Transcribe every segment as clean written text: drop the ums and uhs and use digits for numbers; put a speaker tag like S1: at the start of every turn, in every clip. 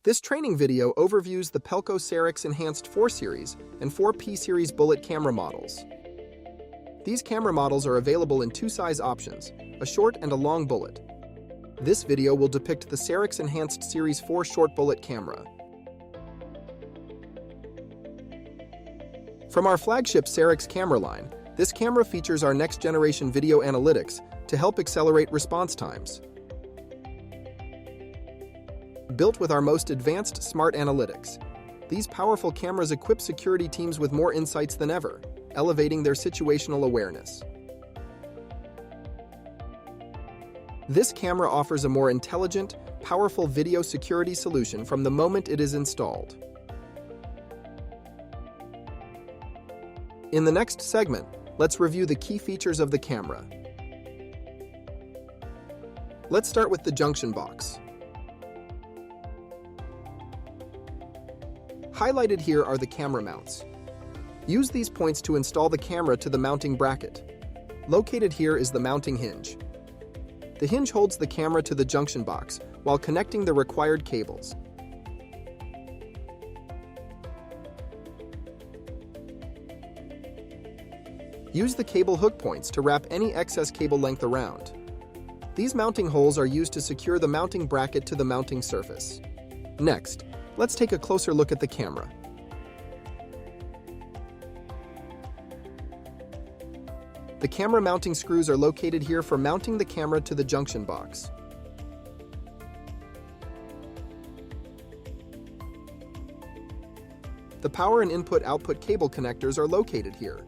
S1: This training video overviews the Pelco Sarix Enhanced 4 Series and 4P Series bullet camera models. These camera models are available in two size options, a short and a long bullet. This video will depict the Sarix Enhanced Series 4 short bullet camera. From our flagship Sarix camera line, this camera features our next-generation video analytics to help accelerate response times. Built with our most advanced smart analytics, these powerful cameras equip security teams with more insights than ever, elevating their situational awareness. This camera offers a more intelligent, powerful video security solution from the moment it is installed. In the next segment, let's review the key features of the camera. Let's start with the junction box. Highlighted here are the camera mounts. Use these points to install the camera to the mounting bracket. Located here is the mounting hinge. The hinge holds the camera to the junction box while connecting the required cables. Use the cable hook points to wrap any excess cable length around. These mounting holes are used to secure the mounting bracket to the mounting surface. Next, let's take a closer look at the camera. The camera mounting screws are located here for mounting the camera to the junction box. The power and input-output cable connectors are located here.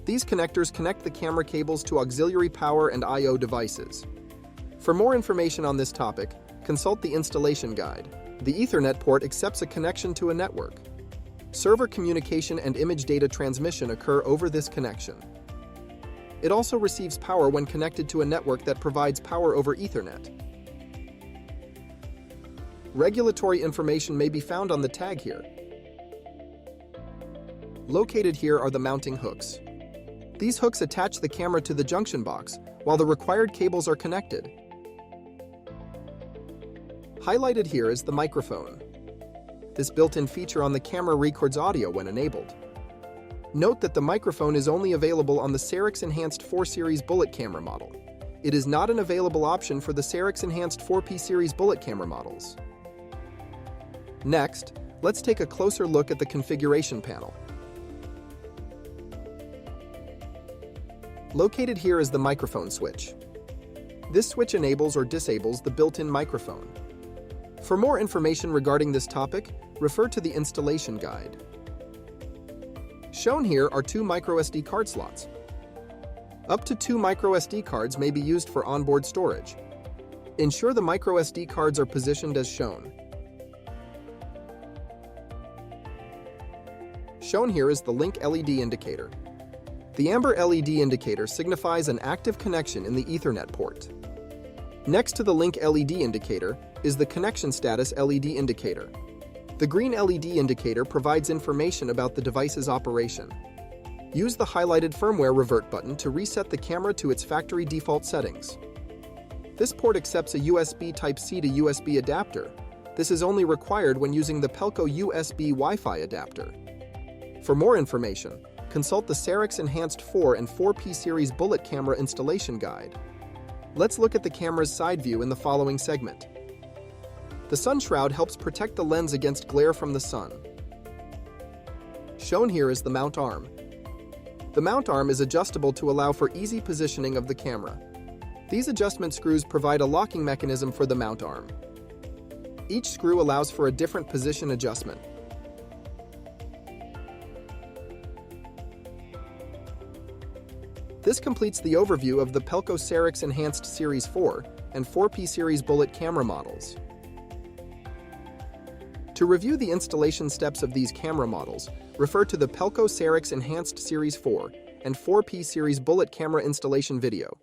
S1: These connectors connect the camera cables to auxiliary power and I/O devices. For more information on this topic, consult the installation guide. The Ethernet port accepts a connection to a network. Server communication and image data transmission occur over this connection. It also receives power when connected to a network that provides power over Ethernet. Regulatory information may be found on the tag here. Located here are the mounting hooks. These hooks attach the camera to the junction box while the required cables are connected. Highlighted here is the microphone. This built-in feature on the camera records audio when enabled. Note that the microphone is only available on the Sarix Enhanced 4 Series bullet camera model. It is not an available option for the Sarix Enhanced 4P Series bullet camera models. Next, let's take a closer look at the configuration panel. Located here is the microphone switch. This switch enables or disables the built-in microphone. For more information regarding this topic, refer to the installation guide. Shown here are two microSD card slots. Up to 2 microSD cards may be used for onboard storage. Ensure the microSD cards are positioned as shown. Shown here is the link LED indicator. The amber LED indicator signifies an active connection in the Ethernet port. Next to the link LED indicator is the connection status LED indicator. The green LED indicator provides information about the device's operation. Use the highlighted firmware revert button to reset the camera to its factory default settings. This port accepts a USB Type-C to USB adapter. This is only required when using the Pelco USB Wi-Fi adapter. For more information, consult the Sarix Enhanced 4 and 4P Series bullet camera installation guide. Let's look at the camera's side view in the following segment. The sun shroud helps protect the lens against glare from the sun. Shown here is the mount arm. The mount arm is adjustable to allow for easy positioning of the camera. These adjustment screws provide a locking mechanism for the mount arm. Each screw allows for a different position adjustment. This completes the overview of the Pelco Sarix Enhanced Series 4 and 4P Series bullet camera models. To review the installation steps of these camera models, refer to the Pelco Sarix Enhanced Series 4 and 4P Series bullet camera installation video.